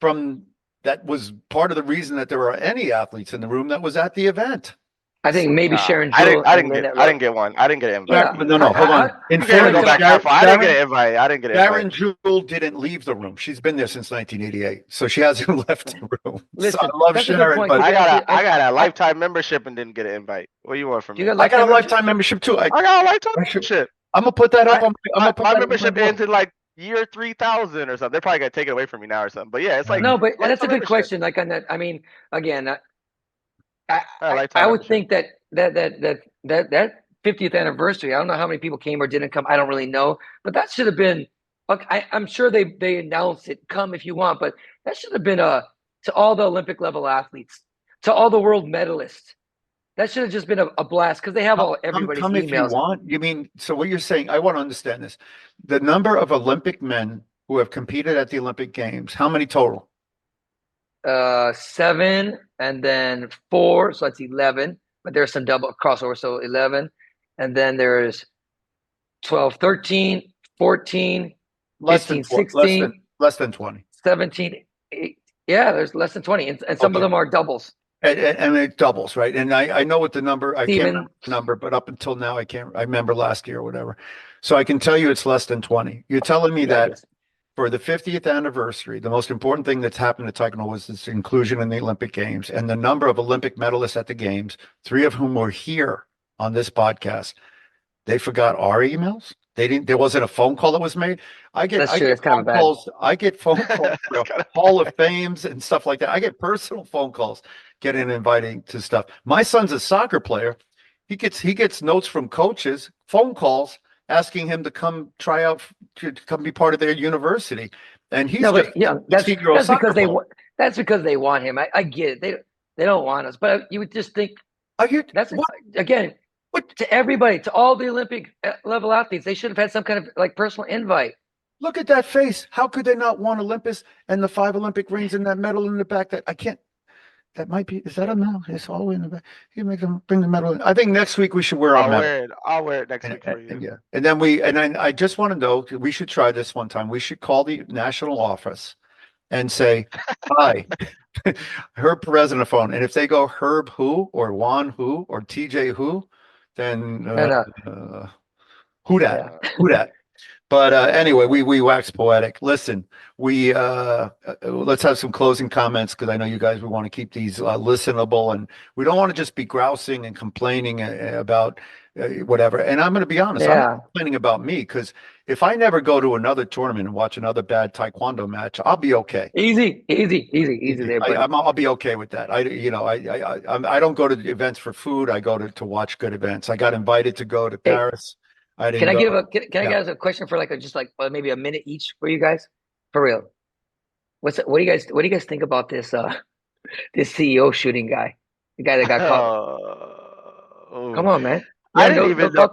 that was part of the reason that there were any athletes in the room that was at the event. I think maybe Sharon. I didn't get one. I didn't get an invite. Yeah, no, hold on. In fairness, I didn't get an invite. I didn't get an invite. Sharon Jewell didn't leave the room. She's been there since 1988, so she hasn't left the room. Listen, so I love Sharon, but I got a lifetime membership and didn't get an invite. What do you want from me? I got a lifetime membership too. I got a lifetime membership. I'm gonna put that up. My membership ends in like year 3000 or something. They're probably gonna take it away from me now or something. But yeah, it's like No, but that's a lifetime good membership. question. Like on that, I mean, again, Lifetime I would membership. think that 50th anniversary. I don't know how many people came or didn't come. I don't really know, but that should have been. Look, I'm sure they announced it. Come if you want, but that should have been to all the Olympic level athletes, to all the world medalists. That should have just been a blast because they have all everybody's Come if you emails. want. You mean, so what you're saying, I want to understand this. The number of Olympic men who have competed at the Olympic Games, how many total? 7 and then 4, so that's 11. But there's some double crossover, so 11, and then there's 12, 13, 14, Less 15, than 16, less than 20. 17. Yeah, there's less than 20, and some of them are doubles. And it doubles, right? And I know what the number, I can't remember the number, but up until now, I remember last year or whatever. So I can tell you it's less than 20. You're telling me that for the 50th anniversary, the most important thing that's happened to Taekwondo was its inclusion in the Olympic Games, and the number of Olympic medalists at the Games, 3 of whom were here on this podcast, they forgot our emails. They didn't. There wasn't a phone call that was made. I get phone calls. I get phone calls for Hall of Fames and stuff like that. I get personal phone calls getting inviting to stuff. My son's a soccer player. He gets notes from coaches, phone calls asking him to come try out to come be part of their university. And he's that's because they want him. I get it. They don't want us, but you would just think again. What to everybody, to all the Olympic level athletes, they should have had some kind of like personal invite. Look at that face. How could they not want Olympus and the 5 Olympic rings and that medal in the back? That I can't. That might be. Is that a medal? It's all in the back. You make them bring the medal in. I think next week we should wear our medal. I'll wear it next week for you. Yeah, and then I just want to know. We should try this one time. We should call the national office and say, "Hi, Herb Perez on the phone." And if they go Herb who or Juan who or TJ who, then who dat? But anyway, we wax poetic. Listen, we let's have some closing comments because I know you guys, we want to keep these listenable, and we don't want to just be grousing and complaining about whatever. And I'm going to be honest, I'm not complaining about me, because if I never go to another tournament and watch another bad Taekwondo match, I'll be okay. Easy there. I'll be okay with that. I don't go to the events for food. I go to watch good events. I got invited to go to Paris. Can I give a question for just maybe a minute each for you guys? For real. What do you guys think about this this CEO shooting guy? The guy that got caught. Come on, man. I didn't even know.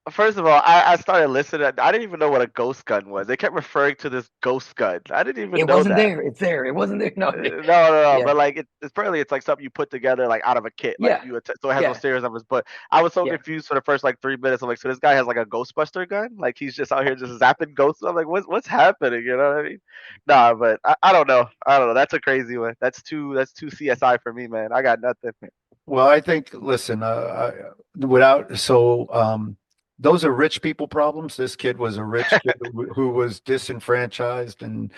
First of all, I started listening. I didn't even know what a ghost gun was. They kept referring to this ghost gun. I didn't even know that. It wasn't there. It's there. It wasn't there. No. Yeah. But apparently it's like something you put together out of a kit. So it has no serial numbers. But I was so confused for the first 3 minutes. I'm like, so this guy has a Ghostbuster gun? Like he's just out here just zapping ghosts. I'm like, what's happening? You know what I mean? Nah, but I don't know. That's a crazy one. That's too CSI for me, man. I got nothing. Well, I think, listen, those are rich people problems. This kid was a rich kid who was disenfranchised and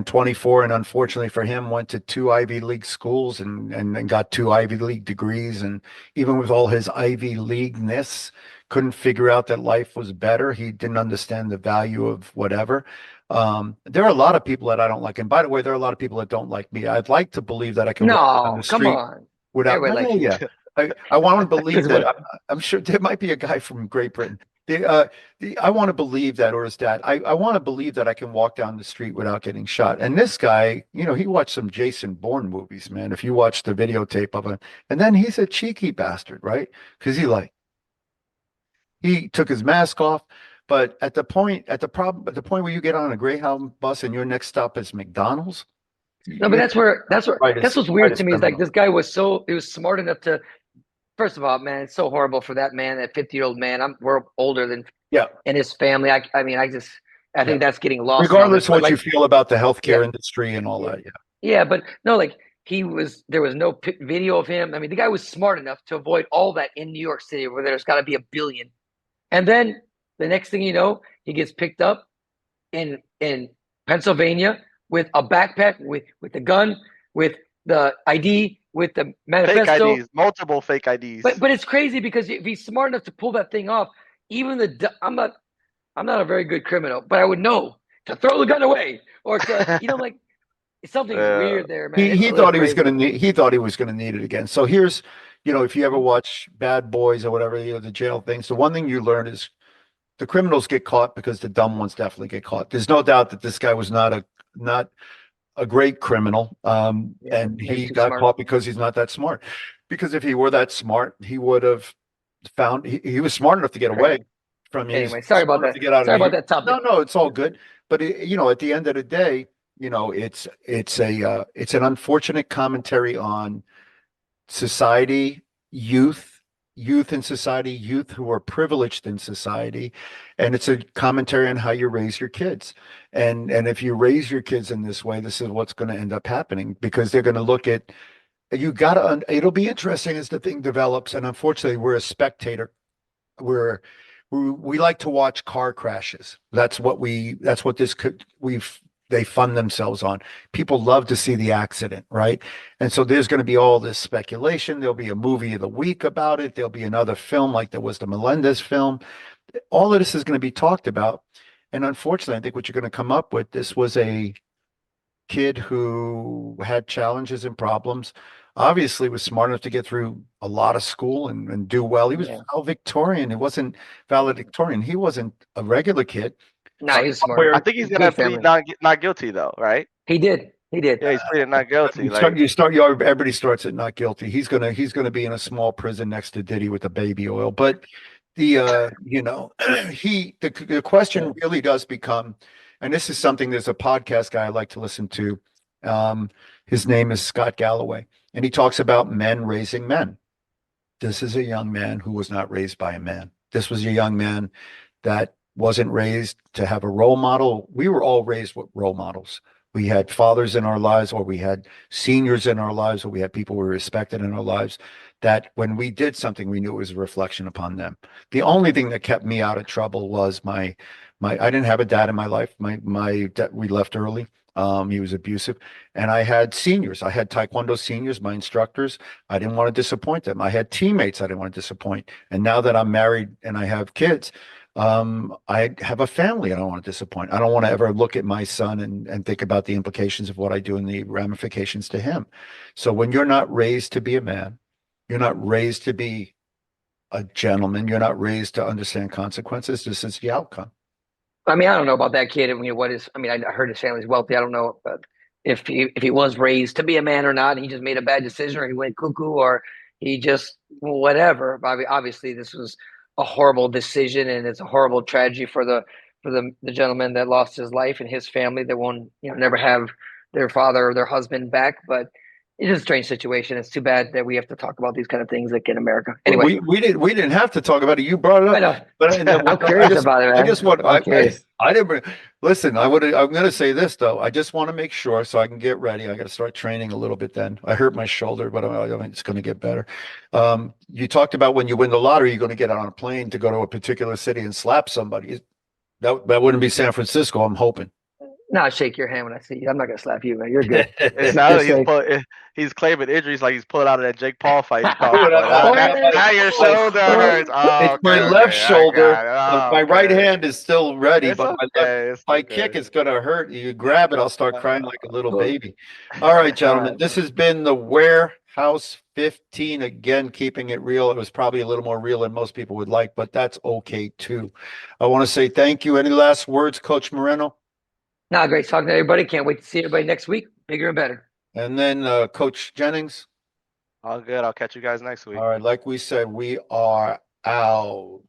24, and unfortunately for him, went to 2 Ivy League schools and got 2 Ivy League degrees. And even with all his Ivy League-ness, couldn't figure out that life was better. He didn't understand the value of whatever. There are a lot of people that I don't like. And by the way, there are a lot of people that don't like me. I'd like to believe that I can walk down the street come on. without. I want to believe that. I'm sure there might be a guy from Great Britain. I want to believe that, or his dad. I want to believe that I can walk down the street without getting shot. And this guy, he watched some Jason Bourne movies, man. If you watch the videotape of him, and then he's a cheeky bastard, right? Because he took his mask off. But at the point where you get on a Greyhound bus and your next stop is McDonald's. No, but that's what's weird to me is this guy was smart enough to. First of all, man, it's so horrible for that man, that 50-year-old man. We're older than and his family. I think that's getting lost. Regardless of what you feel about the healthcare industry and all that, Yeah, but no, there was no video of him. I mean, the guy was smart enough to avoid all that in New York City, where there's got to be a billion. And then the next thing you know, he gets picked up in Pennsylvania with a backpack, with the gun, with the ID, with the manifesto. Fake IDs, multiple fake IDs. But it's crazy because if he's smart enough to pull that thing off, even I'm not a very good criminal, but I would know to throw the gun away or to, like something's weird there, man. It's He a little thought he was crazy. going to need, he thought he was going to need it again. So here's, if you ever watch Bad Boys or whatever, the jail things, the one thing you learn is the criminals get caught because the dumb ones definitely get caught. There's no doubt that this guy was not a great criminal. And he got smart. caught because he's not that smart. Because if he were that smart, he would have found, he was smart enough to get away from his. Anyway, sorry about that. Sorry about that topic. No, it's all good. But at the end of the day, it's an unfortunate commentary on society, youth in society, youth who are privileged in society, and it's a commentary on how you raise your kids. And if you raise your kids in this way, this is what's going to end up happening, because they're going to look at it'll be interesting as the thing develops. And unfortunately, we're a spectator. We like to watch car crashes. That's what they fund themselves on. People love to see the accident, right? And so there's going to be all this speculation. There'll be a movie of the week about it. There'll be another film like there was the Melendez film. All of this is going to be talked about. And unfortunately, I think what you're going to come up with, this was a kid who had challenges and problems, obviously was smart enough to get through a lot of school and do well. He was valedictorian. It wasn't valedictorian. He wasn't a regular kid. No, he's smart. I think he's gonna plead not guilty though, right? He did. Yeah, he's pleaded not guilty. Everybody starts at not guilty. He's gonna be in a small prison next to Diddy with the baby oil. But the question really does become, and this is something, there's a podcast guy I like to listen to. His name is Scott Galloway, and he talks about men raising men. This is a young man who was not raised by a man. This was a young man that wasn't raised to have a role model. We were all raised with role models. We had fathers in our lives, or we had seniors in our lives, or we had people we respected in our lives, that when we did something, we knew it was a reflection upon them. The only thing that kept me out of trouble was I didn't have a dad in my life. My dad, we left early. He was abusive, and I had seniors. I had Taekwondo seniors, my instructors. I didn't want to disappoint them. I had teammates I didn't want to disappoint. And now that I'm married and I have kids, I have a family I don't want to disappoint. I don't want to ever look at my son and think about the implications of what I do and the ramifications to him. So when you're not raised to be a man, you're not raised to be a gentleman, you're not raised to understand consequences, this is the outcome. I mean, I don't know about that kid. I heard his family's wealthy. I don't know if he was raised to be a man or not. He just made a bad decision, or he went cuckoo, or he just whatever. Obviously, this was a horrible decision, and it's a horrible tragedy for the gentleman that lost his life and his family that won't never have their father or their husband back. But it is a strange situation. It's too bad that we have to talk about these kind of things like in America. Anyway, we didn't have to talk about it. You brought it up. I know. But I'm curious about it, man. I didn't listen. I'm going to say this though. I just want to make sure so I can get ready. I got to start training a little bit. Then I hurt my shoulder, but I think it's going to get better. You talked about when you win the lottery, you're going to get on a plane to go to a particular city and slap somebody. That wouldn't be San Francisco, I'm hoping. No, I shake your hand when I see you. I'm not gonna slap you, man. You're good. Now he's claiming injuries like he's pulling out of that Jake Paul fight. Now your shoulder hurts. It's my left shoulder. My right hand is still ready, but my kick is gonna hurt. You grab it, I'll start crying like a little baby. All right, gentlemen. This has been the Warehouse 15, again, keeping it real. It was probably a little more real than most people would like, but that's okay too. I want to say thank you. Any last words, Coach Moreno? No, great talking to everybody. Can't wait to see everybody next week. Bigger and better. And then Coach Jennings. All good. I'll catch you guys next week. All right. Like we said, we are out.